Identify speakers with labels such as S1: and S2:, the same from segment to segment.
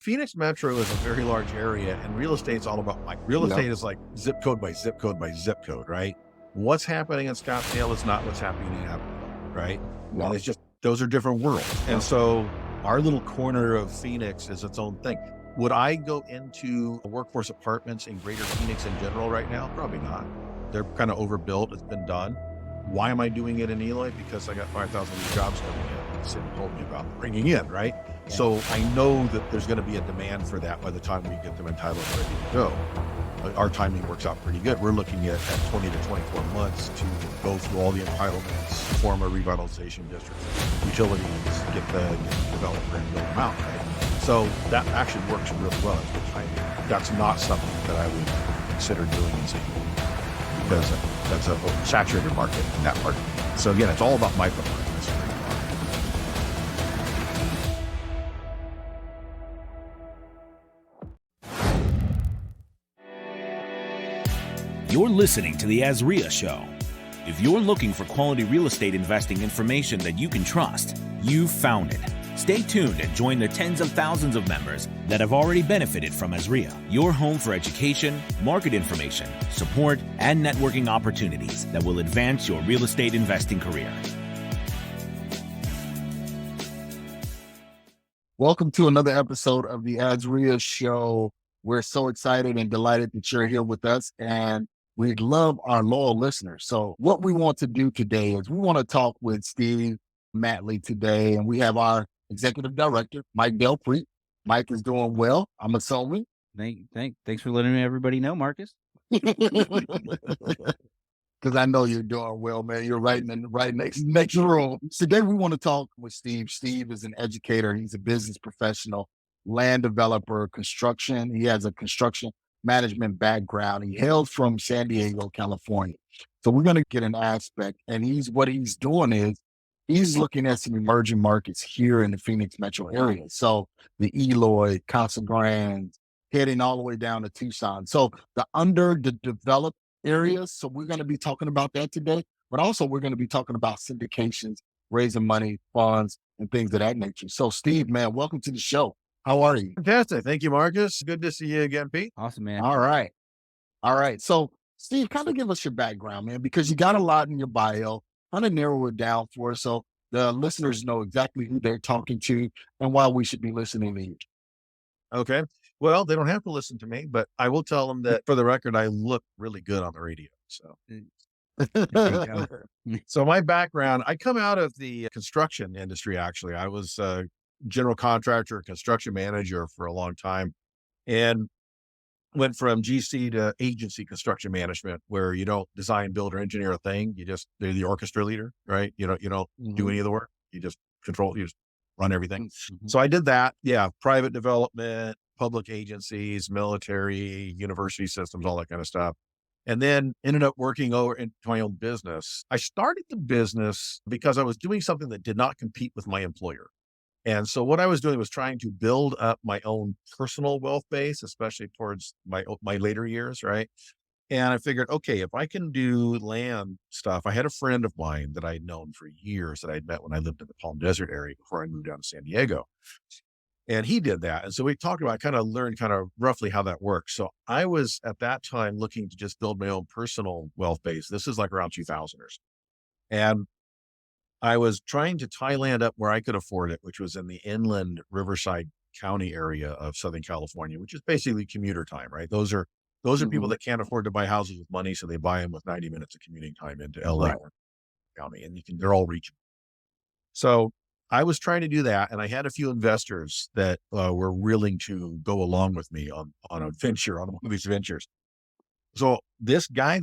S1: Phoenix Metro is a very large area, and real estate's all about like real
S2: Yep.
S1: estate is like zip code by zip code by zip code, right? What's happening in Scottsdale is not what's happening in Abilene, right? And
S2: Yep.
S1: it's just those are different worlds. And
S2: Yep.
S1: so our little corner of Phoenix is its own thing. Would I go into workforce apartments in greater Phoenix in general right now? Probably not. They're kind of overbuilt. It's been done. Why am I doing it in Eloy? Because I got 5,000 new jobs coming in. The city told me about bringing in, right?
S2: Yeah.
S1: So I know that there's going to be a demand for that by the time we get them entitled and ready to go. Our timing works out pretty good. We're looking at 20 to 24 months to go through all the entitlements, form a revitalization district, utilities, get the developer and build them out, right? So that actually works really well. It's good timing. That's not something that I would consider doing in St. Louis because that's a saturated market in that market. So again, it's all about micro markets.
S3: You're listening to the AZREIA Show. If you're looking for quality real estate investing information that you can trust, you've found it. Stay tuned and join the tens of thousands of members that have already benefited from AZREIA, your home for education, market information, support, and networking opportunities that will advance your real estate investing career.
S2: Welcome to another episode of the AZREIA Show. We're so excited and delighted that you're here with us, and we love our loyal listeners. So what we want to do today is we want to talk with Steve Matley today, and we have our executive director, Mike Del Prete. Mike is doing well, I'm assuming.
S4: Thanks for letting everybody know, Marcus.
S2: Because I know you're doing well, man. You're right in the right next room. Today we want to talk with Steve. Steve is an educator. He's a business professional, land developer, construction. He has a construction management background. He hails from San Diego, California. So we're going to get an aspect, and what he's doing is he's looking at some emerging markets here in the Phoenix metro area. So the Eloy, Casa Grande, heading all the way down to Tucson. So the underdeveloped areas. So we're going to be talking about that today, but also we're going to be talking about syndications, raising money, funds, and things of that nature. So Steve, man, welcome to the show. How are you?
S1: Fantastic. Thank you, Marcus. Good to see you again, Pete.
S4: Awesome, man.
S2: All right. All right. So Steve, kind of give us your background, man, because you got a lot in your bio. Kind of narrow it down for us so the listeners know exactly who they're talking to and why we should be listening to you.
S1: Okay. Well, they don't have to listen to me, but I will tell them that for the record, I look really good on the radio. So, so my background, I come out of the construction industry. Actually, I was a general contractor, construction manager for a long time, and went from GC to agency construction management, where you don't design, build, or engineer a thing. They're the orchestra leader, right? You don't do any of the work. You just you just run everything.
S2: Mm-hmm.
S1: So I did that. Yeah. Private development, public agencies, military, university systems, all that kind of stuff. And then ended up working over into my own business. I started the business because I was doing something that did not compete with my employer. And so what I was doing was trying to build up my own personal wealth base, especially towards my later years, right? And I figured, okay, if I can do land stuff, I had a friend of mine that I'd known for years that I'd met when I lived in the Palm Desert area before I moved down to San Diego. And he did that. And so we talked about, kind of learned kind of roughly how that works. So I was at that time looking to just build my own personal wealth base. This is like around 2000ers. And I was trying to tie land up where I could afford it, which was in the inland Riverside County area of Southern California, which is basically commuter time, right? Those are people that can't afford to buy houses with money. So they buy them with 90 minutes of commuting time into LA
S2: Right.
S1: County, and they're all reachable. So I was trying to do that. And I had a few investors that were willing to go along with me on a venture, on one of these ventures. So this guy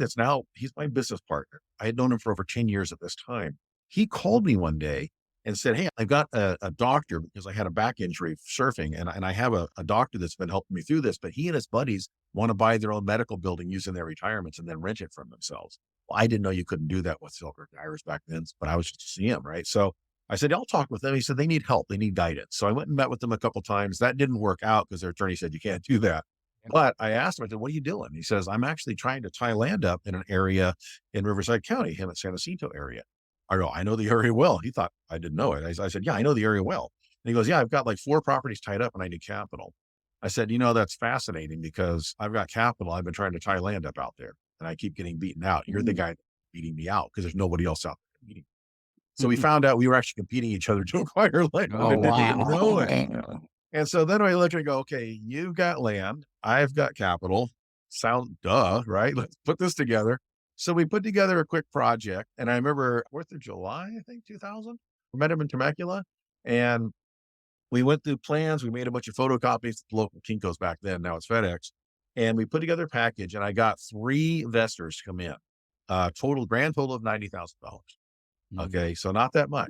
S1: he's my business partner. I had known him for over 10 years at this time. He called me one day and said, "Hey, I've got a doctor because I had a back injury surfing, and I have a doctor that's been helping me through this, but he and his buddies want to buy their own medical building using their retirements and then rent it from themselves." Well, I didn't know you couldn't do that with silver tires back then, but I was just a CM, right? So I said, "I'll talk with them." He said, "They need help. They need guidance." So I went and met with them a couple of times. That didn't work out because their attorney said, "You can't do that." But I asked him, I said, "What are you doing?" He says, "I'm actually trying to tie land up in an area in Riverside County, him at San Jacinto area." I go, "I know the area well." He thought I didn't know it. I said, "Yeah, I know the area well." And he goes, "Yeah, I've got like 4 properties tied up and I need capital." I said, that's fascinating because I've got capital. I've been trying to tie land up out there and I keep getting beaten out. You're the guy beating me out because there's nobody else out there beating. So we found out we were actually competing each other to acquire land.
S2: Oh,
S1: And didn't even know
S2: wow.
S1: it. And so then I look and go, okay, you've got land. I've got capital. Sound duh, right? Let's put this together. So we put together a quick project. And I remember 4th of July, I think, 2000. We met him in Temecula. And we went through plans. We made a bunch of photocopies. The local Kinko's back then. Now it's FedEx. And we put together a package. And I got 3 investors come in. Grand total of $90,000. Okay, so not that much.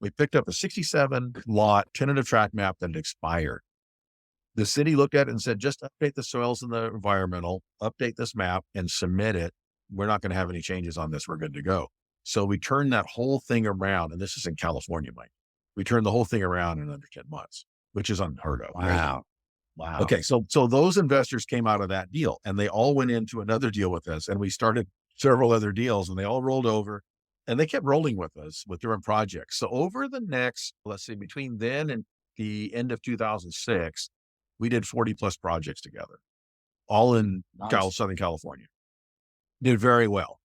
S1: We picked up a 67 lot tentative tract map that had expired. The city looked at it and said, just update the soils and the environmental, update this map and submit it. We're not going to have any changes on this. We're good to go. So we turned that whole thing around, and this is in California, Mike. We turned the whole thing around in under 10 months, which is unheard of.
S2: Wow.
S1: Wow. Okay, so those investors came out of that deal, and they all went into another deal with us, and we started several other deals, and they all rolled over. And they kept rolling with us with different projects. So over the next, let's see, between then and the end of 2006, we did 40 plus projects together, all in Southern California. Did very well.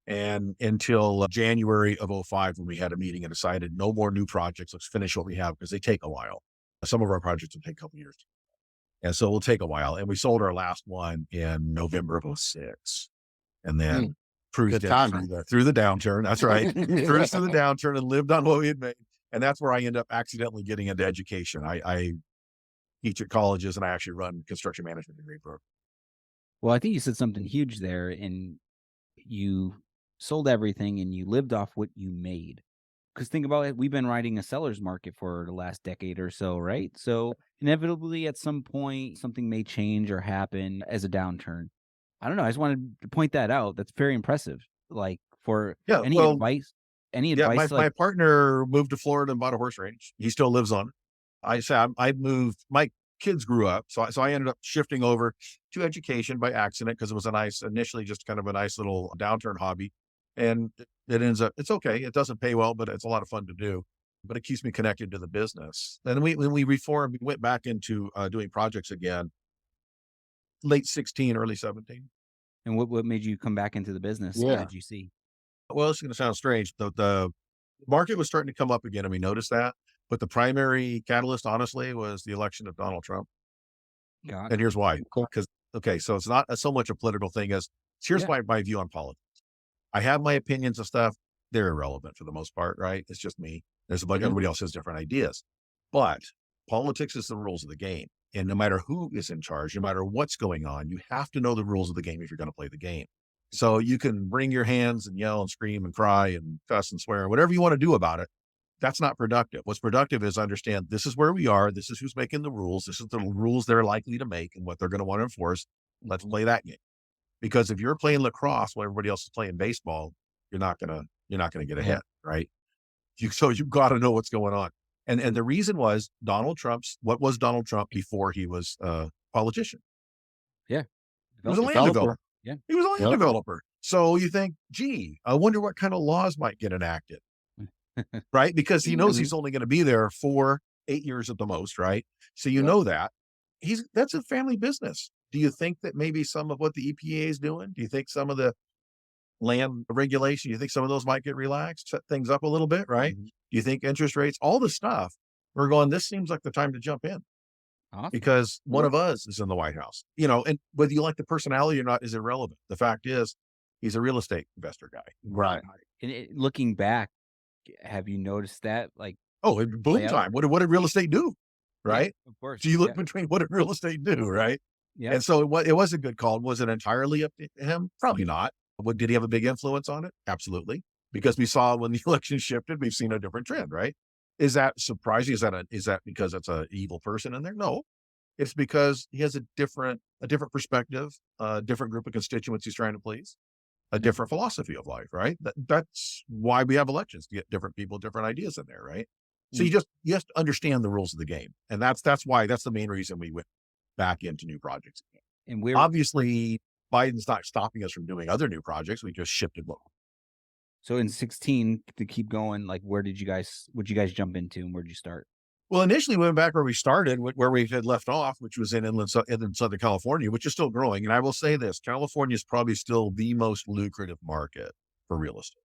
S1: And until January of 05, when we had a meeting and decided no more new projects, let's finish what we have because they take a while. Some of our projects will take a couple years. And so we'll take a while. And we sold our last one in November of 06. And then cruised through the downturn. That's right. Cruised through the downturn and lived on what we had made. And that's where I end up accidentally getting into education. I teach at colleges and I actually run construction management degree program.
S4: Well, I think you said something huge there, and you sold everything and you lived off what you made. Because think about it, we've been riding a seller's market for the last decade or so, right? So inevitably at some point, something may change or happen as a downturn. I don't know. I just wanted to point that out. That's very impressive. Like for any advice,
S1: my partner moved to Florida and bought a horse ranch. He still lives on it. I moved, my kids grew up. So I ended up shifting over to education by accident because it was initially just kind of a nice little downturn hobby. And it ends up, it's okay. It doesn't pay well, but it's a lot of fun to do. But it keeps me connected to the business. And when we reformed, we went back into doing projects again, late 16, early 17.
S4: And what made you come back into the business?
S2: Yeah.
S4: What did you see?
S1: Well, it's going to sound strange. The market was starting to come up again, and we noticed that. But the primary catalyst, honestly, was the election of Donald Trump.
S4: God.
S1: And here's why. Because, so it's not so much a political thing as, here's my view on politics. I have my opinions of stuff. They're irrelevant for the most part, right? It's just me. There's a bunch, everybody else has different ideas. But politics is the rules of the game. And no matter who is in charge, no matter what's going on, you have to know the rules of the game if you're going to play the game. So you can bring your hands and yell and scream and cry and cuss and swear, whatever you want to do about it. That's not productive. What's productive is understand this is where we are. This is who's making the rules. This is the rules they're likely to make and what they're going to want to enforce. Let's play that game. Because if you're playing lacrosse while everybody else is playing baseball, you're not going to get ahead, right? So you've got to know what's going on. And the reason was what was Donald Trump before he was a politician?
S4: Yeah.
S1: He was a land developer.
S4: Yeah.
S1: He was a land developer. So you think, gee, I wonder what kind of laws might get enacted, right? Because he knows he's only going to be there for 8 years at the most, right? So you know that. That's a family business. Do you think that maybe some of what the EPA is doing, do you think some of the land regulation, you think some of those might get relaxed, set things up a little bit, right? Do you think interest rates, all the stuff, we're going, this seems like the time to jump in.
S4: Awesome.
S1: Because one of us is in the White House, and whether you like the personality or not is irrelevant. The fact is he's a real estate investor guy.
S2: Right.
S4: And looking back, have you noticed that? Like,
S1: boom time. What did real estate do? Right.
S4: Yeah, of course.
S1: So you look between what did real estate do? Right.
S4: Yeah.
S1: And so it was a good call. Was it entirely up to him? Probably not. Did he have a big influence on it? Absolutely. Because we saw when the election shifted, we've seen a different trend, right? Is that surprising? Is that because it's an evil person in there? No, it's because he has a different perspective, a different group of constituents he's trying to please, a different philosophy of life, right? That's why we have elections, to get different people, different ideas in there, right? So you have to understand the rules of the game. And that's the main reason we went back into new projects again.
S4: And we're
S1: obviously Biden's not stopping us from doing other new projects. We just shifted local.
S4: So in 16, to keep going, like would you guys jump into and where'd you start?
S1: Well, initially we went back where we started, where we had left off, which was in inland Southern California, which is still growing. And I will say this, California is probably still the most lucrative market for real estate.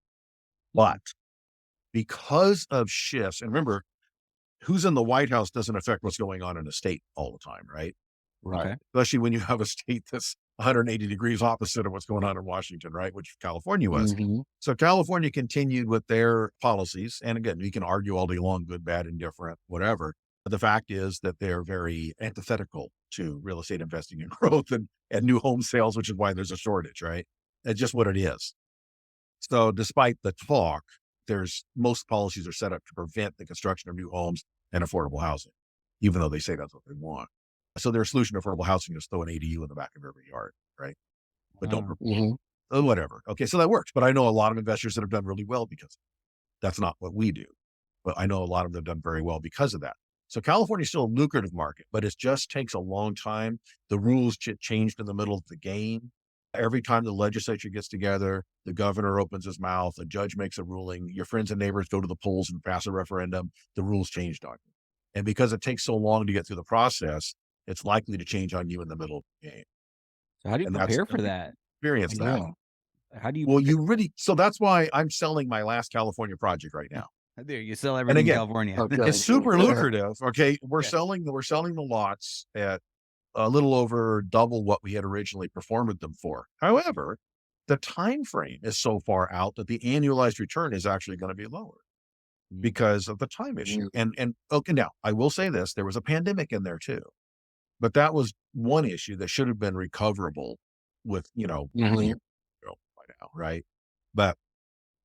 S1: But because of shifts, and remember, who's in the White House doesn't affect what's going on in the state all the time, right?
S2: Right.
S4: Okay.
S1: Especially when you have a state that's 180 degrees opposite of what's going on in Washington, right? Which California was.
S2: Mhm.
S1: So California continued with their policies. And again, you can argue all day long, good, bad, indifferent, whatever. But the fact is that they're very antithetical to real estate investing and growth and new home sales, which is why there's a shortage, right? It's just what it is. So despite the talk, most policies are set up to prevent the construction of new homes and affordable housing, even though they say that's what they want. So their solution to affordable housing is throw an ADU in the back of every yard, right? But don't,
S2: Mhm.
S1: whatever. Okay, so that works. But I know a lot of investors that have done really well because that's not what we do. But I know a lot of them have done very well because of that. So California is still a lucrative market, but it just takes a long time. The rules changed in the middle of the game. Every time the legislature gets together, the governor opens his mouth, a judge makes a ruling, your friends and neighbors go to the polls and pass a referendum, the rules changed on you. And because it takes so long to get through the process, it's likely to change on you in the middle of the game.
S4: So how do you
S1: And that's
S4: prepare for that?
S1: experience that.
S2: Yeah.
S4: How do you?
S1: Well, so that's why I'm selling my last California project right now.
S4: There, you sell everything in
S1: again,
S4: California.
S2: Okay.
S1: It's super lucrative. Okay. We're
S4: Yeah.
S1: selling the lots at a little over double what we had originally performed them for. However, the time frame is so far out that the annualized return is actually going to be lower because of the time issue. And okay, now I will say this, there was a pandemic in there too, but that was one issue that should have been recoverable with, a year ago by now, right? But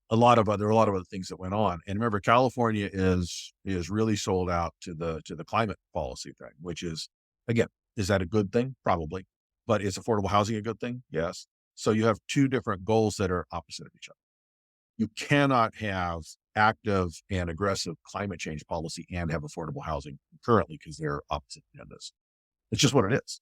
S1: there are a lot of other things that went on. And remember, California is really sold out to the climate policy thing, which is, again, is that a good thing? Probably. But is affordable housing a good thing? Yes. So you have two different goals that are opposite of each other. You cannot have active and aggressive climate change policy and have affordable housing currently because they're opposite agendas. It's just what it is.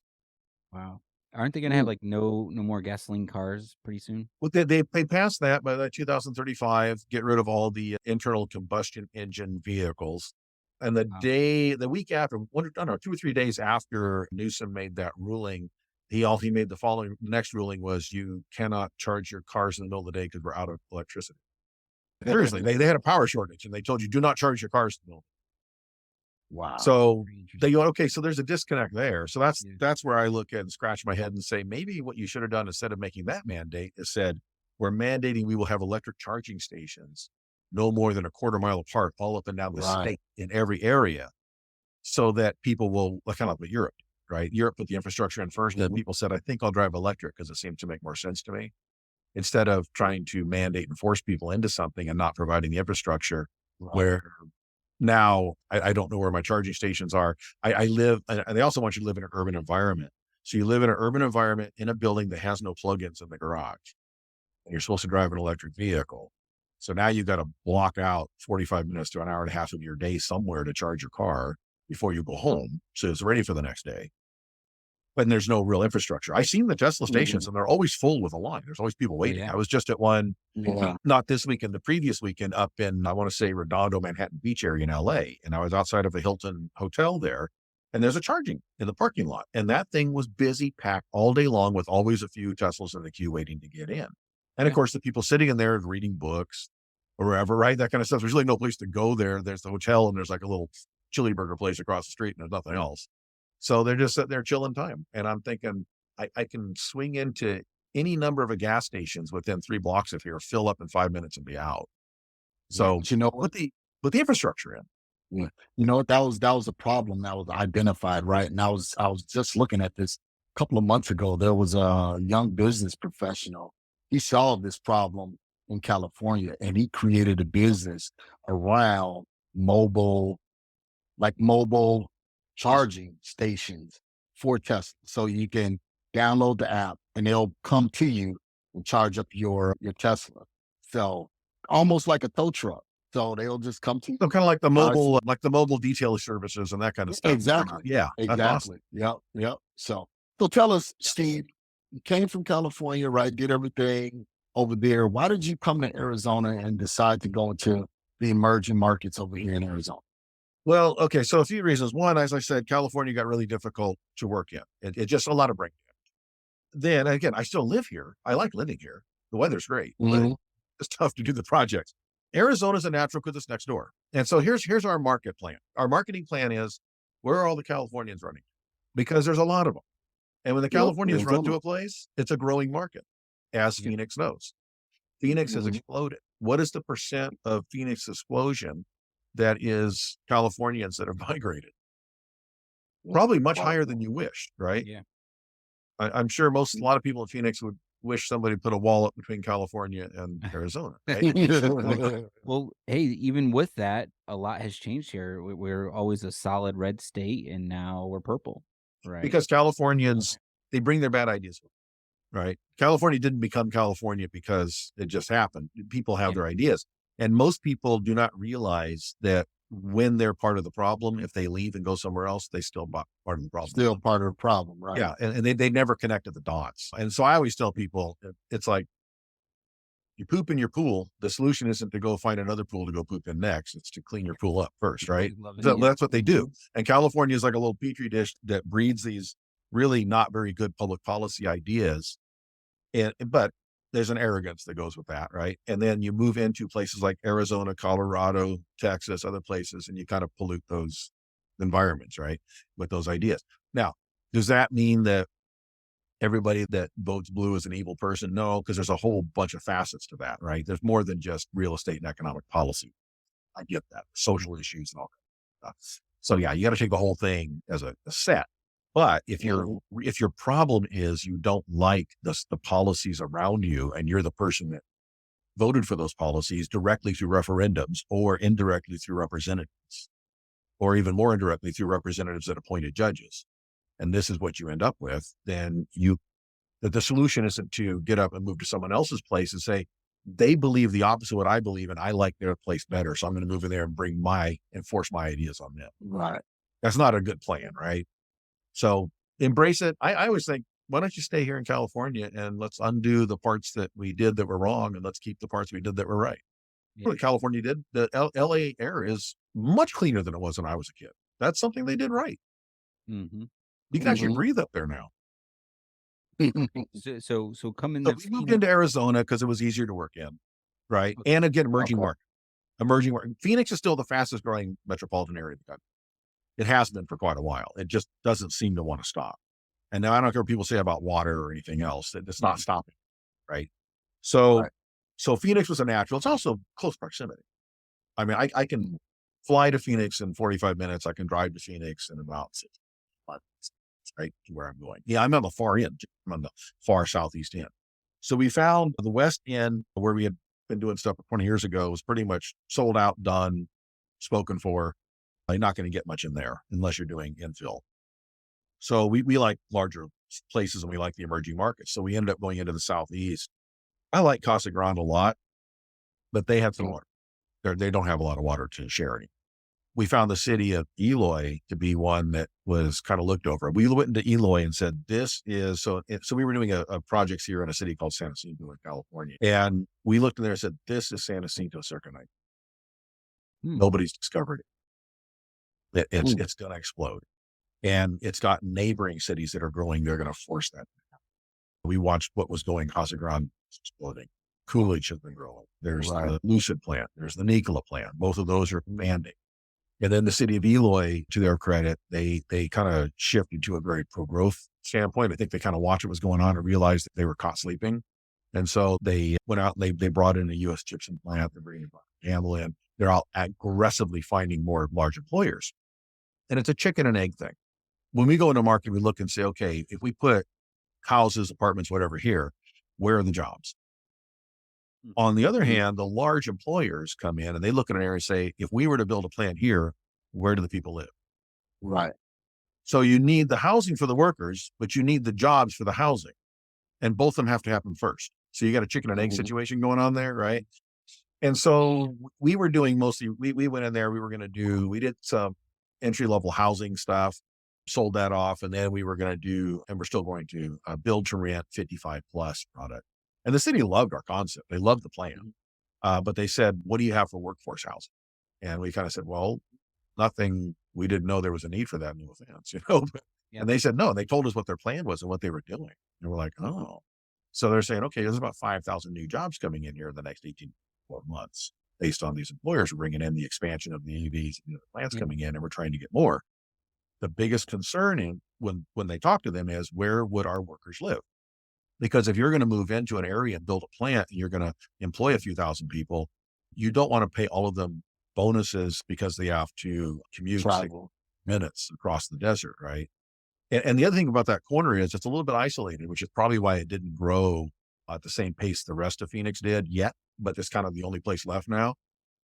S4: Wow. Aren't they going to have like no more gasoline cars pretty soon?
S1: Well, they passed that by 2035, get rid of all the internal combustion engine vehicles. And the week after, 2 or 3 days after Newsom made that ruling, he made the next ruling was you cannot charge your cars in the middle of the day because we're out of electricity. Seriously, they had a power shortage and they told you do not charge your cars in the middle.
S2: Wow.
S1: So they go, okay, so there's a disconnect there. So that's where I look at and scratch my head and say, maybe what you should have done instead of making that mandate is said, we're mandating we will have electric charging stations no more than a quarter mile apart, all up and down the state in every area, so that people will, kind of like Europe, right? Europe put the infrastructure in first, and people said, I think I'll drive electric because it seems to make more sense to me, instead of trying to mandate and force people into something and not providing the infrastructure where now I don't know where my charging stations are. I live, and they also want you to live in an urban environment. So you live in an urban environment in a building that has no plugins in the garage, and you're supposed to drive an electric vehicle. So now you've got to block out 45 minutes to an hour and a half of your day somewhere to charge your car before you go home, so it's ready for the next day. But there's no real infrastructure. I've seen the Tesla stations and they're always full with a line. There's always people waiting. I was just at one, not this weekend, the previous weekend up in, I want to say Redondo, Manhattan Beach area in LA. And I was outside of a Hilton hotel there, and there's a charging in the parking lot. And that thing was busy, packed all day long with always a few Teslas in the queue waiting to get in. And of course, the people sitting in there reading books or wherever, right? That kind of stuff. There's really no place to go there. There's the hotel and there's like a little chili burger place across the street and there's nothing else. So they're just sitting there chilling time. And I'm thinking I can swing into any number of gas stations within 3 blocks of here, fill up in 5 minutes and be out. So, put the infrastructure in.
S2: Yeah. You know what? That was a problem that was identified, right? And I was just looking at this a couple of months ago. There was a young business professional. He solved this problem in California, and he created a business around mobile charging stations for Tesla. So you can download the app and they'll come to you and charge up your Tesla. So almost like a tow truck. So they'll just come to you.
S1: So kind of like the mobile detail services and that kind of stuff.
S2: Exactly.
S1: Yeah.
S2: Exactly. Awesome. Yep. So tell us, Steve, you came from California, right? Did everything over there. Why did you come to Arizona and decide to go into the emerging markets over here in Arizona?
S1: Well, okay. So a few reasons. One, as I said, California got really difficult to work in. It just a lot of breakdown. Then again, I still live here. I like living here. The weather's great, but
S2: Mhm.
S1: it's tough to do the projects. Arizona's a natural because it's next door. And so here's our market plan. Our marketing plan is where are all the Californians running? Because there's a lot of them. And when the
S2: Yep.
S1: Californians run to a place, it's a growing market, as
S4: Yep.
S1: Phoenix knows. Phoenix has
S2: Mhm.
S1: exploded. What is the percent of Phoenix explosion that is Californians that have migrated? Probably much higher than you wished, right?
S4: Yeah.
S1: I'm sure a lot of people in Phoenix would wish somebody put a wall up between California and Arizona, right?
S4: Well, hey, even with that, a lot has changed here. We're always a solid red state, and now we're purple, right?
S1: Because Californians, they bring their bad ideas with them, right? California didn't become California because it just happened. People have
S4: Yeah.
S1: their ideas. And most people do not realize that when they're part of the problem, if they leave and go somewhere else, they still part of the problem.
S2: Still part of the problem, right?
S1: Yeah. And they never connected the dots. And so I always tell people, it's like, you poop in your pool. The solution isn't to go find another pool to go poop in next. It's to clean your pool up first, right?
S4: Love it.
S1: So
S4: Yeah.
S1: that's what they do. And California is like a little petri dish that breeds these really not very good public policy ideas. But there's an arrogance that goes with that, right? And then you move into places like Arizona, Colorado, Texas, other places, and you kind of pollute those environments, right? With those ideas. Now, does that mean that everybody that votes blue is an evil person? No, because there's a whole bunch of facets to that, right? There's more than just real estate and economic policy. I get that. Social issues and all that stuff. So yeah, you got to take the whole thing as a set. But if your problem is you don't like the policies around you and you're the person that voted for those policies directly through referendums or indirectly through representatives, or even more indirectly through representatives that appointed judges, and this is what you end up with, then that the solution isn't to get up and move to someone else's place and say, they believe the opposite of what I believe, and I like their place better. So I'm going to move in there and force my ideas on them.
S2: Right.
S1: That's not a good plan, right? So embrace it. I always think, why don't you stay here in California and let's undo the parts that we did that were wrong and let's keep the parts we did that were right.
S4: Yeah.
S1: What California did, the LA air is much cleaner than it was when I was a kid. That's something they did right.
S4: Mm-hmm.
S1: You can actually breathe up there now.
S4: So coming
S1: So
S4: to
S1: we moved into Arizona because it was easier to work in, right? And again, emerging market. Phoenix is still the fastest growing metropolitan area of the country. It has been for quite a while. It just doesn't seem to want to stop. And now I don't care what people say about water or anything else. It's not stopping, right? So, so Phoenix was a natural. It's also close proximity. I mean, I can fly to Phoenix in 45 minutes. I can drive to Phoenix in about 6 months, right, to where I'm going. Yeah, I'm on the far end. I'm on the far southeast end. So we found the west end where we had been doing stuff 20 years ago was pretty much sold out, done, spoken for. You're not going to get much in there unless you're doing infill. So we like larger places and we like the emerging markets. So we ended up going into the southeast. I like Casa Grande a lot, but they have some water. They don't have a lot of water to share. We found the city of Eloy to be one that was kind of looked over. We went into Eloy and said, this is, so we were doing a project here in a city called San Jacinto in California. And we looked in there and said, this is San Jacinto circa 90. Nobody's discovered it. It's going to explode. And it's got neighboring cities that are growing. They're going to force that. We watched what was going. Casa Grande exploding. Coolidge has been growing. There's the Lucid plant. There's the Nikola plant. Both of those are expanding. And then the city of Eloy, to their credit, they kind of shifted to a very pro-growth standpoint. I think they kind of watched what was going on and realized that they were caught sleeping. And so they went out and they brought in a U.S. gypsum plant. They're bringing Gamble in. They're out aggressively finding more large employers. And it's a chicken and egg thing. When we go into market, we look and say, okay, if we put houses, apartments, whatever here, where are the jobs? On the other hand, the large employers come in and they look at an area and say, if we were to build a plant here, where do the people live?
S2: Right.
S1: So you need the housing for the workers, but you need the jobs for the housing. And both of them have to happen first. So you got a chicken and egg situation going on there, right? And so we were doing mostly, we went in there, we did some entry-level housing stuff, sold that off. And then we were going to do, and we're still going to build to rent 55 plus product. And the city loved our concept. They loved the plan. But they said, what do you have for workforce housing? And we kind of said, well, nothing. We didn't know there was a need for that, no offense, And they said, no, and they told us what their plan was and what they were doing. And we're like, oh, so they're saying, okay, there's about 5,000 new jobs coming in here in the next 18 months based on these employers bringing in the expansion of the EVs and the plants coming in, and we're trying to get more. The biggest concern when they talk to them is, where would our workers live? Because if you're going to move into an area and build a plant and you're going to employ a few thousand people, you don't want to pay all of them bonuses because they have to commute 6 minutes across the desert, right? And the other thing about that corner is it's a little bit isolated, which is probably why it didn't grow at the same pace the rest of Phoenix did yet, but it's kind of the only place left now,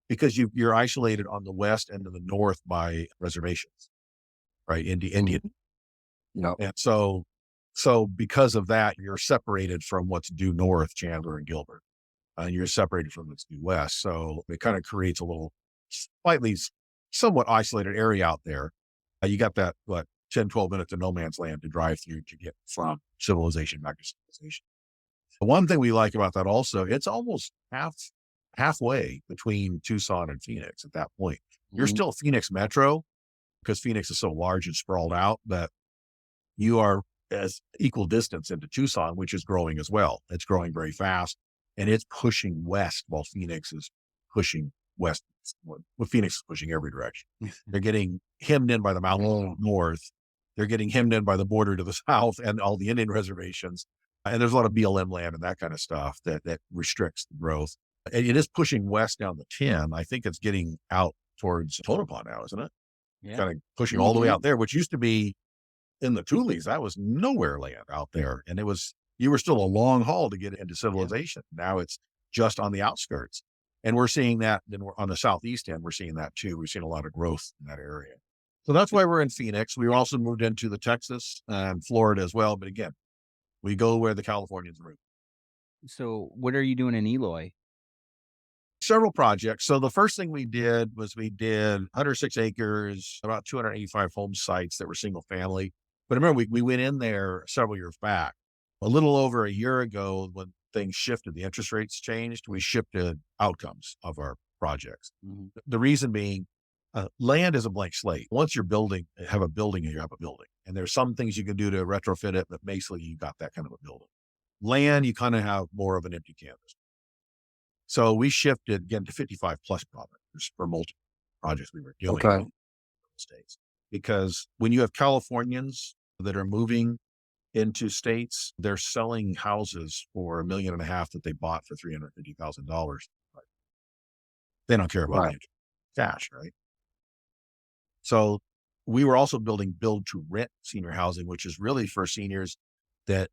S1: because you're isolated on the west and to the north by reservations, right? Indian. And so because of that, you're separated from what's due north, Chandler and Gilbert, and you're separated from what's due west. So it kind of creates a little slightly somewhat isolated area out there. You got that, 10, 12 minutes of no man's land to drive through to get from civilization back to civilization. The one thing we like about that also, it's almost halfway between Tucson and Phoenix at that point. You're still Phoenix Metro because Phoenix is so large and sprawled out, but you are as equal distance into Tucson, which is growing as well. It's growing very fast, and it's pushing west while Phoenix is pushing west. Well, Phoenix is pushing every direction. They're getting hemmed in by the mountains north. They're getting hemmed in by the border to the south and all the Indian reservations. And there's a lot of BLM land and that kind of stuff that restricts the growth. And it is pushing west down the 10. I think it's getting out towards Tonopah now, isn't it?
S4: Yeah.
S1: Kind of pushing all the way out there, which used to be in the Tules. That was nowhere land out there. And you were still a long haul to get into civilization. Now it's just on the outskirts. And we're seeing that then on the southeast end. We're seeing that too. We've seen a lot of growth in that area. So that's why we're in Phoenix. We also moved into the Texas and Florida as well. But again, we go where the Californians root.
S4: So what are you doing in Eloy?
S1: Several projects. So the first thing we did was 106 acres, about 285 home sites that were single family. But remember, we went in there several years back. A little over a year ago, when things shifted, the interest rates changed, we shifted outcomes of our projects. The reason being, land is a blank slate. Once you're have a building, you have a building. And there's some things you can do to retrofit it, but basically you got that kind of a building. Land, you kind of have more of an empty canvas. So we shifted again to 55 plus products for multiple projects we were doing in the states. Because when you have Californians that are moving into states, they're selling houses for $1.5 million that they bought for $350,000. They don't care about the cash, right? So we were also building build to rent senior housing, which is really for seniors that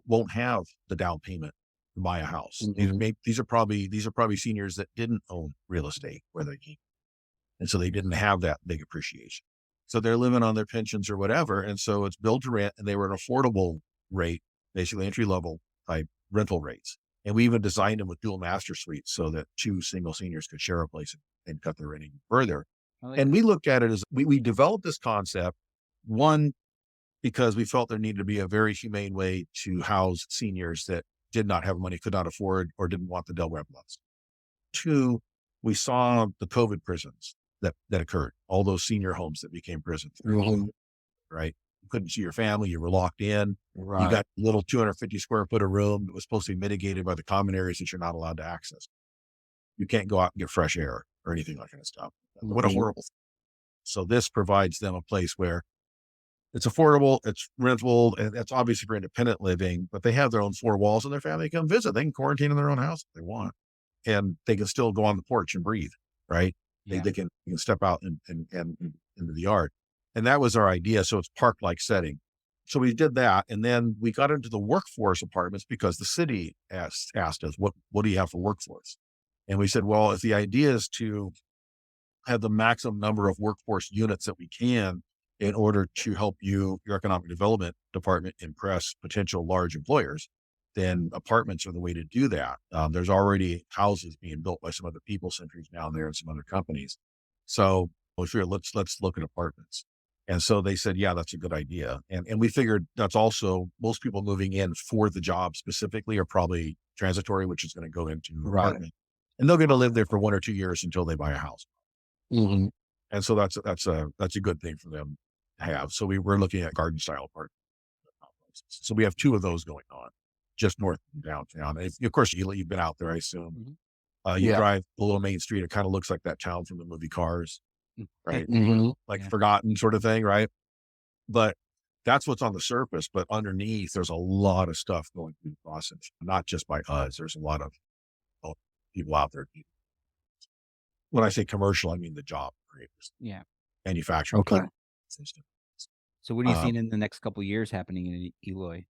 S1: won't have the down payment to buy a house. These are probably seniors that didn't own real estate where they came, and so they didn't have that big appreciation. So they're living on their pensions or whatever, and so it's build to rent, and they were an affordable rate, basically entry level type rental rates. And we even designed them with dual master suites so that 2 single seniors could share a place and cut their rent even further. We looked at it as we developed this concept, one, because we felt there needed to be a very humane way to house seniors that did not have money, could not afford, or didn't want the Del Webb lots. 2, we saw the COVID prisons that occurred, all those senior homes that became prisons, right? You couldn't see your family. You were locked in. You got a little 250 square foot of room that was supposed to be mitigated by the common areas that you're not allowed to access. You can't go out and get fresh air or anything like that stuff. What a horrible thing. So this provides them a place where it's affordable, it's rentable, and that's obviously for independent living, but they have their own 4 walls and their family can come visit. They can quarantine in their own house if they want, and they can still go on the porch and breathe, right? They can step out and into the yard. And that was our idea. So it's park-like setting. So we did that. And then we got into the workforce apartments because the city asked us, what do you have for workforce? And we said, well, if the idea is to have the maximum number of workforce units that we can in order to help your economic development department impress potential large employers, then apartments are the way to do that. There's already houses being built by some other people centers down there and some other companies. So we figured, let's look at apartments. And so they said, yeah, that's a good idea. And we figured that's also, most people moving in for the job specifically are probably transitory, which is going to go into apartment. And they're going to live there for 1 or 2 years until they buy a house. And And so that's a good thing for them to have. So we're looking at garden style apartment complexes. So we have 2 of those going on just north of downtown. And of course, you've been out there, I assume. You
S2: Yeah.
S1: drive a little main street, it kind of looks like that town from the movie Cars, right? Like
S4: Yeah.
S1: forgotten sort of thing, right? But that's what's on the surface. But underneath, there's a lot of stuff going through the process, not just by us. There's a lot of people out there. When I say commercial, I mean the job creators,
S4: Yeah.
S1: manufacturing.
S2: Okay.
S4: So what are you
S1: Um,
S4: seeing in the next couple of years happening in Eloy?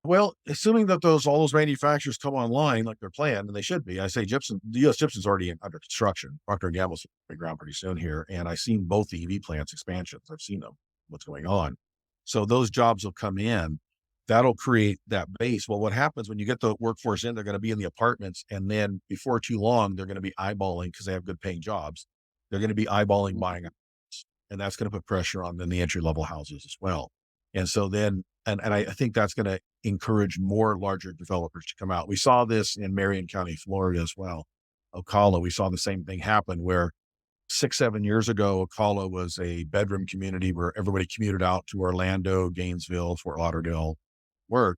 S1: Well, assuming that all those manufacturers come online like they're planned, and they should be. I say gypsum, the U.S. gypsum's already under construction. Procter & Gamble's breaking ground pretty soon here, and I've seen both the EV plants expansions. I've seen them, what's going on. So those jobs will come in. That'll create that base. Well, what happens when you get the workforce in, they're going to be in the apartments, and then before too long, they're going to be eyeballing, because they have good paying jobs. They're going to be eyeballing buying a house, and that's going to put pressure on the entry level houses as well. And so then, and I think that's going to encourage more larger developers to come out. We saw this in Marion County, Florida as well. Ocala, we saw the same thing happen where 6, 7 years ago, Ocala was a bedroom community where everybody commuted out to Orlando, Gainesville, Fort Lauderdale, work.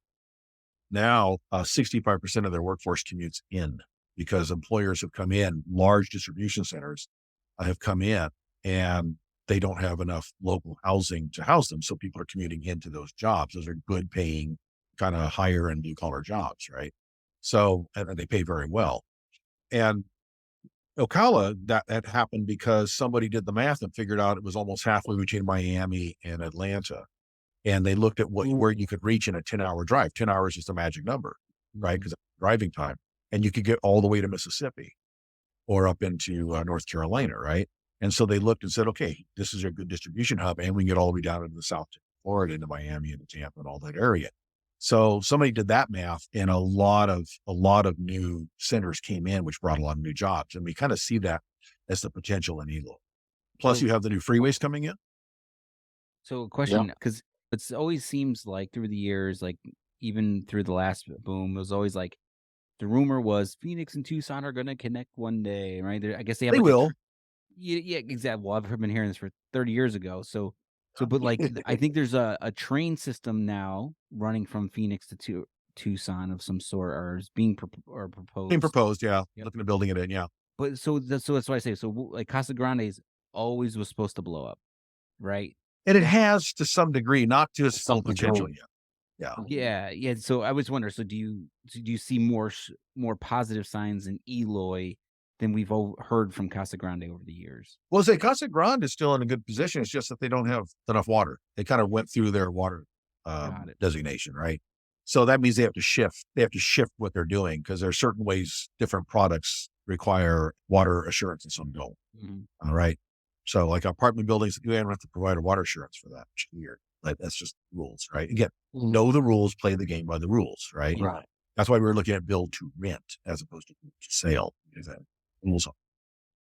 S1: Now, 65% of their workforce commutes in, because employers have come in, large distribution centers have come in, and they don't have enough local housing to house them. So people are commuting into those jobs. Those are good paying, kind of higher end blue collar jobs, right? So, and they pay very well. And Ocala, that happened because somebody did the math and figured out it was almost halfway between Miami and Atlanta. And they looked at where you could reach in a 10-hour drive. 10 hours is the magic number, right? Because driving time, and you could get all the way to Mississippi or up into North Carolina, right? And so they looked and said, okay, this is a good distribution hub, and we can get all the way down into the South Florida, into Miami, into Tampa, and all that area. So somebody did that math, and a lot of new centers came in, which brought a lot of new jobs. And we kind of see that as the potential in Eloy. Plus, you have the new freeways coming in.
S4: So a question, because it always seems like through the years, like even through the last boom, it was always like the rumor was Phoenix and Tucson are going to connect one day, right? I guess they have
S1: They
S4: like
S1: will.
S4: yeah, exactly. Well, I've been hearing this for 30 years ago. So, but like, I think there's a train system now running from Phoenix to Tucson of some sort, or is being proposed.
S1: Being proposed, yeah.
S4: Yep.
S1: Looking at building it in, yeah.
S4: But so that's what I say. So like Casa Grande's always was supposed to blow up, right?
S1: And it has to some degree, not to its full potential yet.
S4: Yeah. So I was wondering. So do you see more positive signs in Eloy than we've heard from Casa Grande over the years?
S1: Well, say Casa Grande is still in a good position. It's just that they don't have enough water. They kind of went through their water designation, right? So that means they have to shift. They have to shift what they're doing, because there are certain ways different products require water assurance and some don't. All right. So like apartment buildings, you have to provide a water assurance for that year. Like that's just rules, right? Again, know the rules, play the game by the rules, right?
S2: Right.
S1: That's why we're looking at build to rent as opposed to sale, because that rules.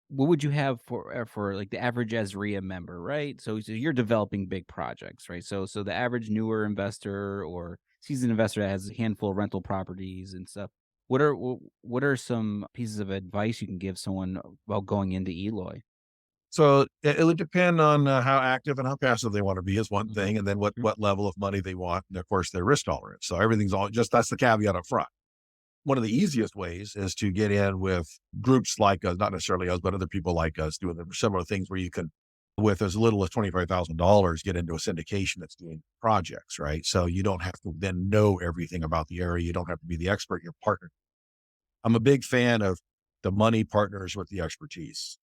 S4: What would you have for like the average AZREIA member, right? So you're developing big projects, right? So the average newer investor or seasoned investor that has a handful of rental properties and stuff. What are some pieces of advice you can give someone about going into Eloy?
S1: So it would depend on how active and how passive they want to be is one thing, and then what level of money they want, and of course their risk tolerance. So everything's that's the caveat up front. One of the easiest ways is to get in with groups like us, not necessarily us, but other people like us doing similar things, where you can, with as little as $25,000, get into a syndication that's doing projects, right? So you don't have to then know everything about the area. You don't have to be the expert, your partner. I'm a big fan of the money partners with the expertise.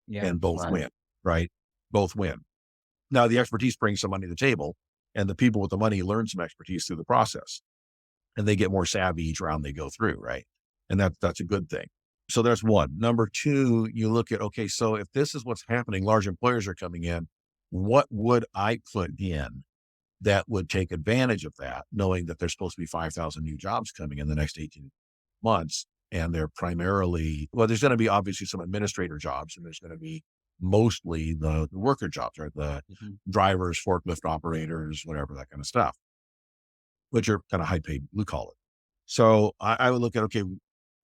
S4: Yeah.
S1: And both win, right? Both win. Now, the expertise brings some money to the table, and the people with the money learn some expertise through the process, and they get more savvy each round they go through, right? And that's a good thing. So that's one. Number two, you look at, okay, so if this is what's happening, large employers are coming in, what would I put in that would take advantage of that, knowing that there's supposed to be 5,000 new jobs coming in the next 18 months? And they're primarily, well, there's going to be obviously some administrator jobs, and there's going to be mostly the worker jobs, right? The drivers, forklift operators, whatever, that kind of stuff, which are kind of high paid blue collar. So I would look at, okay,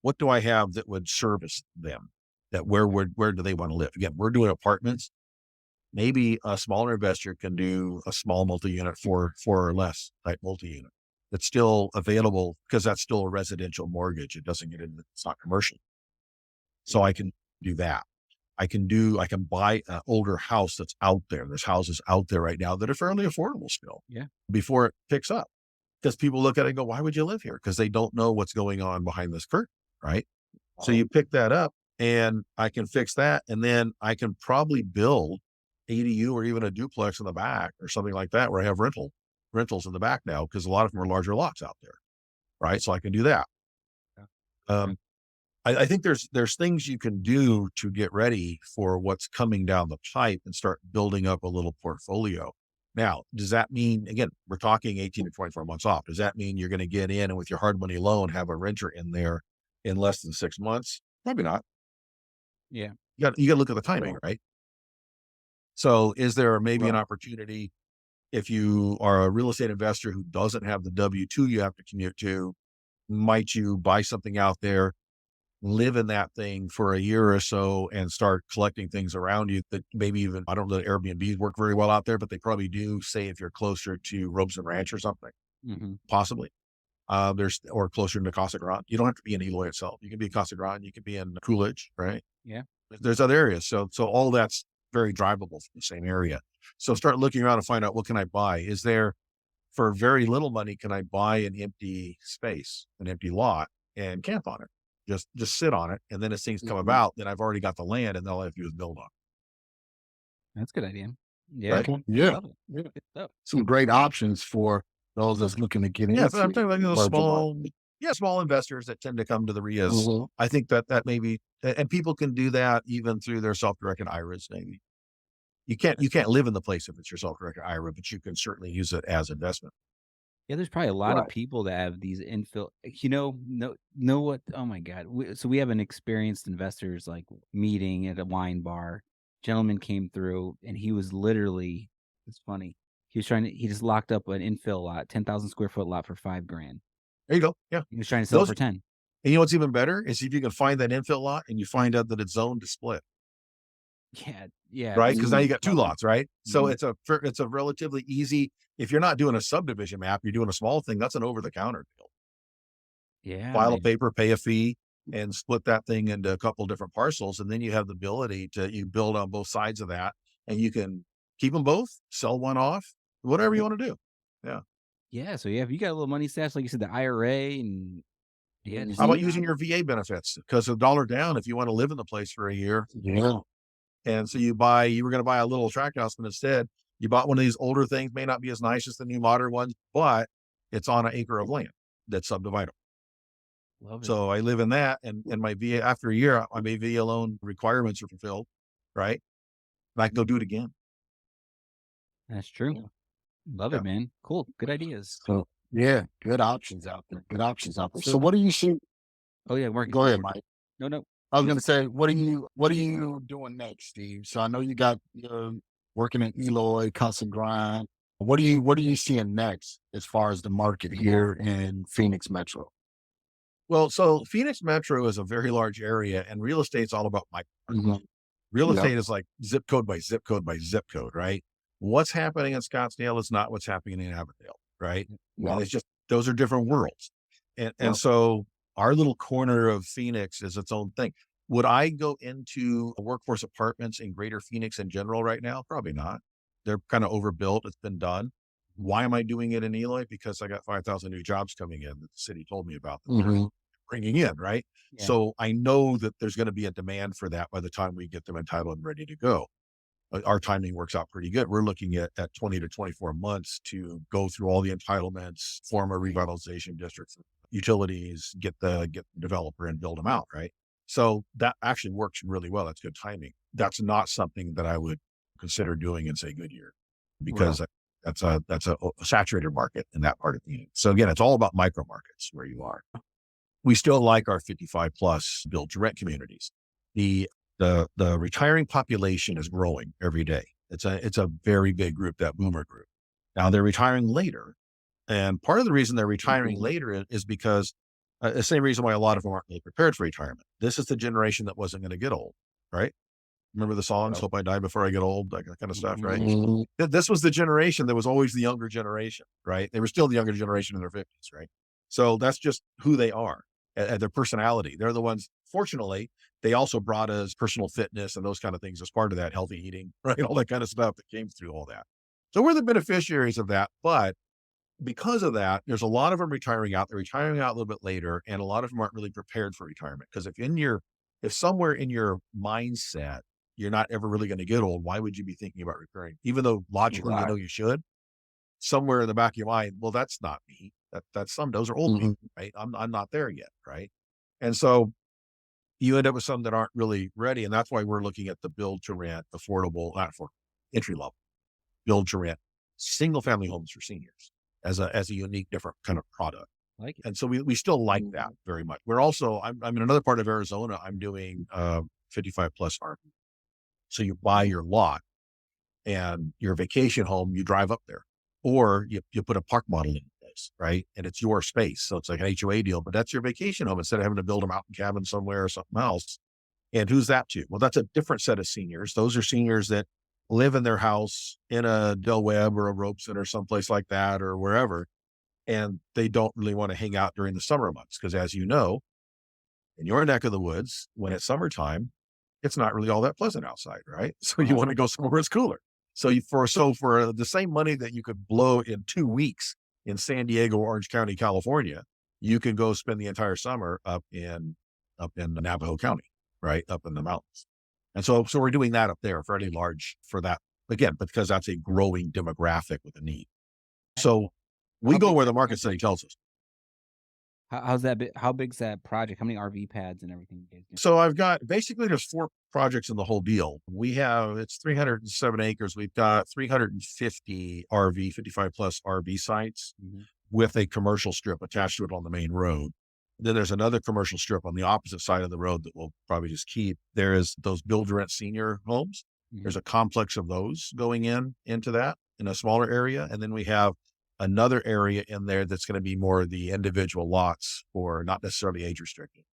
S1: what do I have that would service them? That where do they want to live? Again, we're doing apartments. maybe a smaller investor can do a small multi-unit for four or less type multi-unit. That's still available because that's still a residential mortgage. It doesn't get into, it's not commercial. So I can do that. I can buy an older house that's out there. There's houses out there right now that are fairly affordable still.
S4: Yeah.
S1: Before it picks up. Because people look at it and go, why would you live here? Because they don't know what's going on behind this curtain, right? So you pick that up and I can fix that. And then I can probably build ADU or even a duplex in the back or something like that where I have rentals in the back now, because a lot of them are larger lots out there, right? So I can do that. I think there's things you can do to get ready for what's coming down the pipe and start building up a little portfolio. Now, does that mean, again, we're talking 18 to 24 months off. Does that mean you're going to get in and with your hard money loan, have a renter in there in less than 6 months? Probably not.
S4: Yeah.
S1: You got to look at the timing, right? So is there maybe an opportunity if you are a real estate investor who doesn't have the W-2 you have to commute to, might you buy something out there, live in that thing for a year or so and start collecting things around you that maybe even, I don't know that Airbnbs work very well out there, but they probably do, say if you're closer to Robeson Ranch or something, possibly. Or closer to Casa Grande. You don't have to be in Eloy itself. You can be in Casa Grande, you can be in Coolidge, right?
S4: Yeah.
S1: There's other areas. So all that's very drivable from the same area. So start looking around and find out, what can I buy? Is there, for very little money, can I buy an empty space, an empty lot, and camp on it? Just sit on it. And then as things come about, then I've already got the land and all I have to do is build on it.
S4: That's a good idea. Yeah.
S1: Right?
S2: Yeah.
S4: Love it. Good stuff.
S2: Some great options for those that's looking to get into.
S1: Yeah, but I'm talking like those
S2: commercial
S1: small investors that tend to come to the REIAs.
S2: Mhm.
S1: I think that maybe, and people can do that even through their self-directed IRAs. Maybe you can't live in the place if it's your self-directed IRA, but you can certainly use it as investment.
S4: Yeah, there's probably a lot of
S2: Right.
S4: people that have these infill. Know what? Oh my God! So we have an experienced investors like meeting at a wine bar. Gentleman came through, and he was literally. It's funny. He just locked up an infill lot, 10,000 square foot lot for $5,000.
S1: There you go. Yeah.
S4: He was trying to sell it
S1: Those-
S4: for 10.
S1: And you know what's even better is if you can find that infill lot and you find out that it's zoned to split,
S4: Yeah, yeah.
S1: right? Because now you got two
S4: Love it.
S1: lots, right? So it's a relatively easy. If you're not doing a subdivision map, you're doing a small thing. That's an over-the-counter deal.
S4: Yeah,
S1: File a
S4: man.
S1: paper, pay a fee, and split that thing into a couple different parcels, and then you have the ability to you build on both sides of that, and you can keep them both, sell one off, whatever you want to do.
S4: Yeah, so yeah, if you got a little money stashed, like you said, the IRA, and yeah,
S1: How about using your VA benefits? Because $1 down, if you want to live in the place for a year,
S2: Yeah.
S1: and so you were going to buy a little tract house, but instead you bought one of these older things, may not be as nice as the new modern ones, but it's on an acre of land that's subdividable.
S4: love it.
S1: So I live in that, and my VA, after a year, my VA loan requirements are fulfilled, right? And I can go do it again.
S4: That's true. Love
S1: Yeah.
S4: it, man. Cool. Good ideas.
S2: So yeah, good options out there. Good options out there. So what do you see?
S4: Oh yeah, Marcus.
S2: Go ahead, Mike.
S4: No.
S2: I was gonna say, what are you doing next, Steve? So I know you got working in Eloy, Casa Grande. What are you seeing next as far as the market here in Phoenix Metro?
S1: Well, so Phoenix Metro is a very large area, and real estate's all about micro.
S2: Mhm.
S1: Real
S2: Yep.
S1: estate is like zip code by zip code by zip code, right? What's happening in Scottsdale is not what's happening in Avondale, right?
S2: Yeah.
S1: And it's just, those are different worlds. And
S2: Yeah.
S1: so our little corner of Phoenix is its own thing. Would I go into workforce apartments in greater Phoenix in general right now? Probably not. They're kind of overbuilt. It's been done. Why am I doing it in Eloy? Because I got 5,000 new jobs coming in that the city told me about that they're
S2: Mhm.
S1: bringing in, right?
S4: Yeah.
S1: So I know that there's going to be a demand for that by the time we get them entitled and ready to go. Our timing works out pretty good. We're looking at 20 to 24 months to go through all the entitlements, form a revitalization district, utilities, get the developer and build them out, right? So that actually works really well. That's good timing. That's not something that I would consider doing in, say, Goodyear, because that's a saturated market in that part of the Phoenix. So again, it's all about micro markets where you are. We still like our 55 plus build to rent communities. The retiring population is growing every day. It's a very big group, that boomer group. Now they're retiring later. And part of the reason they're retiring later is because the same reason why a lot of them aren't really prepared for retirement. This is the generation that wasn't going to get old, right? Remember the songs, Hope I Die Before I Get Old, that kind of stuff, right?
S2: Mhm.
S1: This was the generation that was always the younger generation, right? They were still the younger generation in their 50s, right? So that's just who they are and their personality. They're the ones, fortunately, they also brought us personal fitness and those kind of things as part of that, healthy eating, right? All that kind of stuff that came through all that. So we're the beneficiaries of that. But because of that, there's a lot of them retiring out. They're retiring out a little bit later, and a lot of them aren't really prepared for retirement. Because if somewhere in your mindset, you're not ever really going to get old, why would you be thinking about retiring? Even though logically, you know, you should, somewhere in the back of your mind, well, that's not me. Those are old
S2: Mhm.
S1: people, right? I'm not there yet. Right. And so you end up with some that aren't really ready. And that's why we're looking at the build to rent, affordable, not for entry level, build to rent, single family homes for seniors as a unique, different kind of product.
S4: Like it.
S1: And so we still like that very much. We're also, I'm in another part of Arizona, I'm doing 55 plus RV. So you buy your lot and your vacation home, you drive up there, or you put a park model in place, right? And it's your space. So it's like an HOA deal, but that's your vacation home instead of having to build a mountain cabin somewhere or something else. And who's that to? Well, that's a different set of seniors. Those are seniors that live in their house in a Del Webb or a Robeson or someplace like that or wherever. And they don't really want to hang out during the summer months. Because as you know, in your neck of the woods, when it's summertime, it's not really all that pleasant outside, right? So you want to go somewhere where it's cooler. So for the same money that you could blow in 2 weeks in San Diego, Orange County, California, you can go spend the entire summer up in Navajo County, right? Up in the mountains. And so we're doing that up there fairly large for that, again, because that's a growing demographic with a need. So we
S4: How
S1: go
S4: big
S1: where
S4: is
S1: the
S4: that
S1: market study
S4: project?
S1: tells us.
S4: How's that big? How big's that project? How many RV pads and everything you guys do?
S1: So I've got basically there's 4 projects in the whole deal. It's 307 acres. We've got 350 RV, 55 plus RV sites
S4: Mhm.
S1: with a commercial strip attached to it on the main road. Then there's another commercial strip on the opposite side of the road that we'll probably just keep. There is those build to rent senior homes. There's
S4: Mhm.
S1: a complex of those going into that in a smaller area. And then we have another area in there that's going to be more the individual lots or not necessarily age restricted.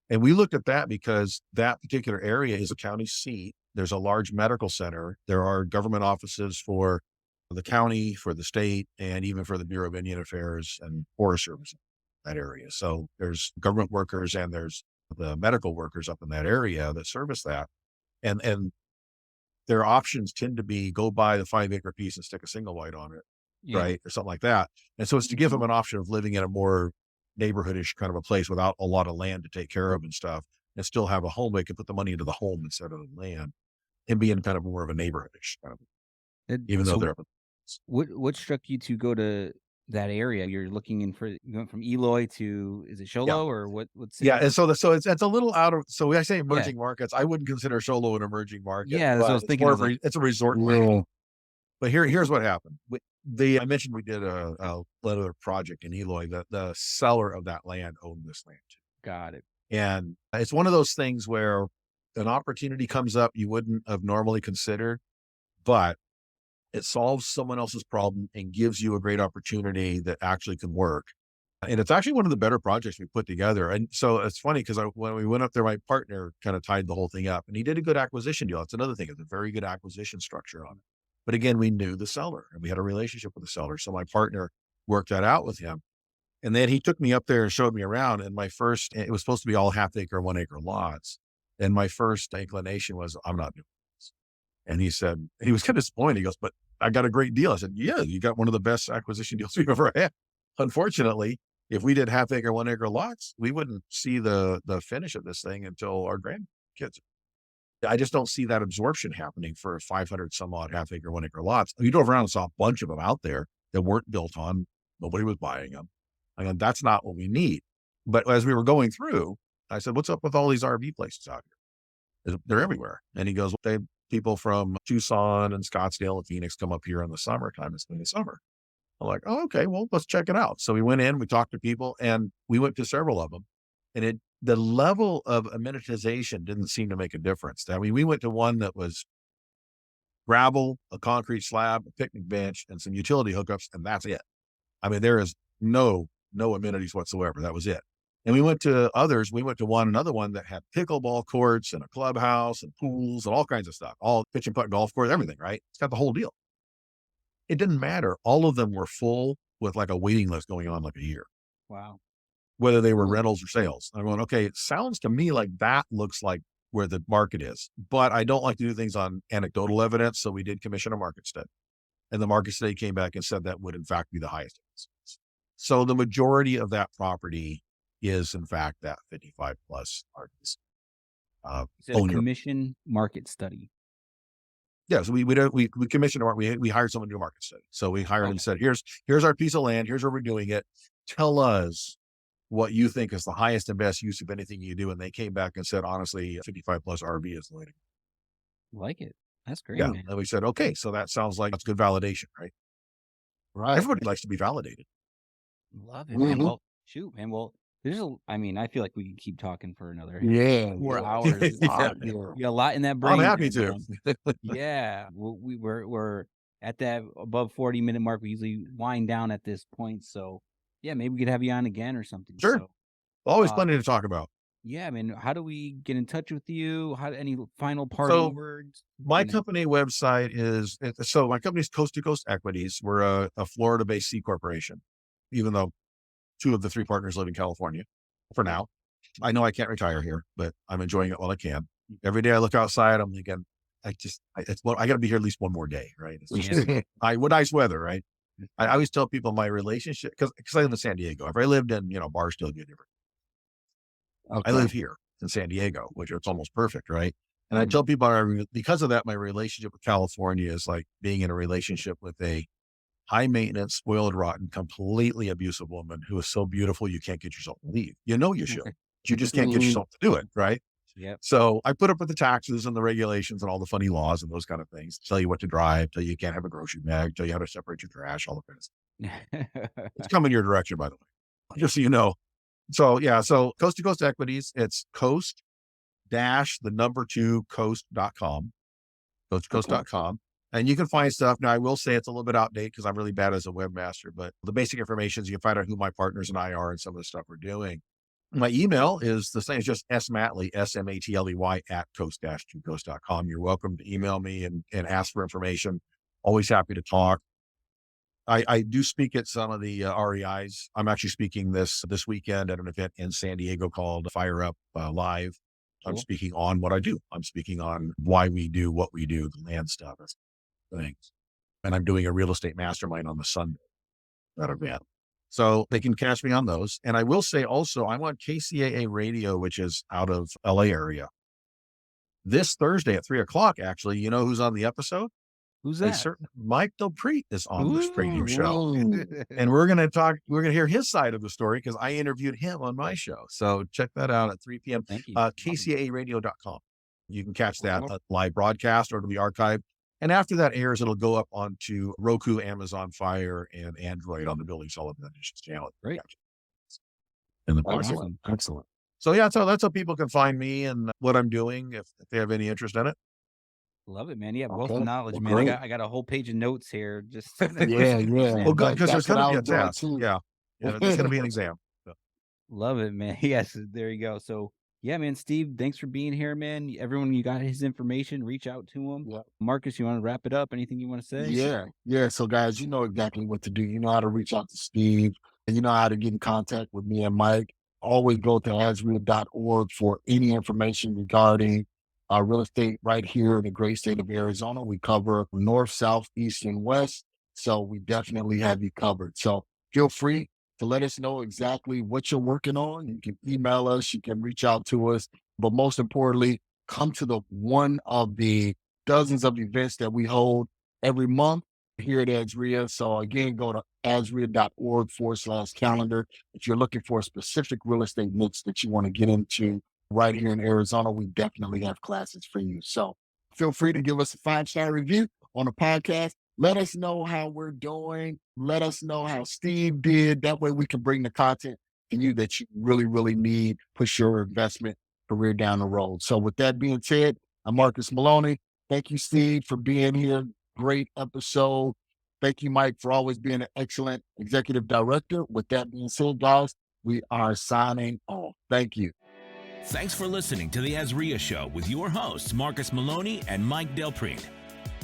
S1: And we looked at that because that particular area is a county seat. There's a large medical center. There are government offices for the county, for the state, and even for the Bureau of Indian Affairs and Forest Service in that area. So there's government workers and there's the medical workers up in that area that service that. And their options tend to be go buy the 5 acre piece and stick a single wide on it,
S4: Yeah.
S1: right? Or something like that. And so it's to give them an option of living in a more neighborhoodish kind of a place without a lot of land to take care of and stuff and still have a home. They can put the money into the home instead of the land and be in kind of more of a neighborhoodish kind of, even though
S4: So
S1: they're up.
S4: what struck you to go to that area? You're looking in for you went from Eloy to is it
S1: Yeah.
S4: Sholo or what
S1: Yeah.
S4: city?
S1: And so it's a little out of, so when I say
S4: Yeah.
S1: emerging markets, I wouldn't consider Sholo an emerging market,
S4: Yeah, that's what I
S1: but
S4: was
S1: it's
S4: thinking.
S1: more
S4: I
S1: of
S4: was like,
S1: it's a resort market.
S2: Yeah.
S1: But here's what happened. I mentioned we did another project in Eloy. The seller of that land owned this land too.
S4: got it.
S1: And it's one of those things where an opportunity comes up you wouldn't have normally considered, but it solves someone else's problem and gives you a great opportunity that actually can work. And it's actually one of the better projects we put together. And so it's funny because when we went up there, my partner kind of tied the whole thing up and he did a good acquisition deal. That's another thing. It's a very good acquisition structure on it. But again, we knew the seller and we had a relationship with the seller. So my partner worked that out with him. And then he took me up there and showed me around. And it was supposed to be all 1/2 acre, 1 acre lots. And my first inclination was, I'm not doing this. And he was kind of disappointed. He goes, but I got a great deal. I said, yeah, you got one of the best acquisition deals we've ever had. Unfortunately, if we did 1/2 acre, 1 acre lots, we wouldn't see the finish of this thing until our grandkids. I just don't see that absorption happening for 500 some odd 1/2 acre, 1 acre lots. You drove around and saw a bunch of them out there that weren't built on. Nobody was buying them. I mean, that's not what we need. But as we were going through, I said, what's up with all these RV places out here? They're everywhere. And he goes, well, people from Tucson and Scottsdale and Phoenix come up here in the summertime and spend the summer. I'm like, oh, okay, well, let's check it out. So we went in, we talked to people, and we went to several of them. And the level of amenitization didn't seem to make a difference. I mean, we went to one that was gravel, a concrete slab, a picnic bench, and some utility hookups, and that's it. I mean, there is no amenities whatsoever. That was it. And we went to others. We went to another one that had pickleball courts and a clubhouse and pools and all kinds of stuff, all pitch and putt golf course, everything, right? It's got the whole deal. It didn't matter. All of them were full with like a waiting list going on like a year.
S4: Wow.
S1: Whether they were rentals or sales. I'm going, okay, it sounds to me like that looks like where the market is, but I don't like to do things on anecdotal evidence. So we did commission a market study, and the market study came back and said that would in fact be the highest. So the majority of that property is in fact that 55 plus RVs.
S4: Is it a commission market study?
S1: Yeah, so we commissioned we hired someone to do a market study. So we hired and said, here's our piece of land, here's where we're doing it. Tell us what you think is the highest and best use of anything you do. And they came back and said, honestly, 55 plus RV is the way to go.
S4: Like it. That's great.
S1: Yeah.
S4: Man.
S1: And we said, okay, so that sounds like that's good validation, right?
S2: Right.
S1: Everybody likes to be validated.
S4: Love it, man. Well, shoot, man. Well, I feel like we can keep talking for another 4 hours. We got a lot in that brain.
S1: I'm happy to.
S4: Yeah. We're at that above 40-minute mark. We usually wind down at this point. So yeah, maybe we could have you on again or something.
S1: Sure.
S4: So,
S1: always plenty to talk about.
S4: Yeah, man. How do we get in touch with you? Any final parting words?
S1: My company website is, my company's Coast to Coast Equities. We're a Florida-based C corporation, even though 2 of the 3 partners live in California for now. I know I can't retire here, but I'm enjoying it while I can. Every day I look outside, I'm thinking, I got to be here at least one more day, right? Nice weather, right? I always tell people my relationship, because I live in San Diego. If I lived in, Barstow, it'd be different. I live here in San Diego, which it's almost perfect, right? And I tell people, because of that, my relationship with California is like being in a relationship with a high maintenance, spoiled, rotten, completely abusive woman who is so beautiful you can't get yourself to leave. You should, but you just can't get yourself to do it, right?
S4: Yep.
S1: So I put up with the taxes and the regulations and all the funny laws and those kind of things. Tell you what to drive, tell you you can't have a grocery bag, tell you how to separate your trash, all the kind of stuff. It's coming your direction, by the way, just so you know. So yeah, so Coast to Coast Equities, it's coast-2coast.com, coast2coast.com. And you can find stuff. Now I will say it's a little bit outdated because I'm really bad as a webmaster, but the basic information is you can find out who my partners and I are and some of the stuff we're doing. My email is the same. It's just smatley, SMATLEY at coast-2coast.com. You're welcome to email me and ask for information. Always happy to talk. I do speak at some of the REIs. I'm actually speaking this weekend at an event in San Diego called Fire Up Live. Cool. I'm speaking on what I do. I'm speaking on why we do what we do, the land stuff, things. And I'm doing a real estate mastermind on the Sunday, that event. So they can catch me on those. And I will say also, I'm on KCAA radio, which is out of LA area. This Thursday at 3:00, actually, you know who's on the episode?
S4: Who's that?
S1: Mike Del Prete is on this radio show. And we're going to hear his side of the story because I interviewed him on my show. So check that out at 3 p.m.
S4: Thank you.
S1: KCAAradio.com. You can catch that live broadcast or it'll be archived. And after that airs, it'll go up onto Roku, Amazon Fire, and Android on the Building Solid Editions channel.
S4: Great.
S1: And
S2: Excellent.
S1: So yeah, so that's how people can find me and what I'm doing if they have any interest in it.
S4: Love it, man. Yeah, wealth of knowledge, man. I got a whole page of notes here. Just
S2: yeah.
S1: Well, good, because there's going to be a test. Yeah, there's going to be an exam. So.
S4: Love it, man. Yes, there you go. So yeah, man, Steve, thanks for being here, man. Everyone, you got his information. Reach out to him. Yeah. Marcus, you want to wrap it up? Anything you want to say?
S2: Yeah. So guys, you know exactly what to do. You know how to reach out to Steve, and you know how to get in contact with me and Mike. Always go to AZREIA.org for any information regarding real estate right here in the great state of Arizona. We cover north, south, east, and west. So we definitely have you covered. So feel free to let us know exactly what you're working on. You can email us, you can reach out to us, but most importantly, come to one of the dozens of events that we hold every month here at AZREIA. So again, go to AZREIA.org/calendar. If you're looking for a specific real estate niche that you want to get into right here in Arizona, we definitely have classes for you. So feel free to give us a 5-star review on the podcast. Let us know how we're doing. Let us know how Steve did. That way we can bring the content to you that you really, really need, push your investment career down the road. So with that being said, I'm Marcus Maloney. Thank you, Steve, for being here. Great episode. Thank you, Mike, for always being an excellent executive director. With that being said, guys, We are signing off. Thank you.
S3: Thanks for listening to the AZREIA Show with your hosts, Marcus Maloney and Mike Del Prete.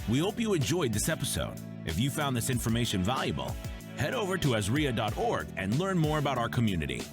S3: We hope you enjoyed this episode. If you found this information valuable, head over to AZREIA.org and learn more about our community.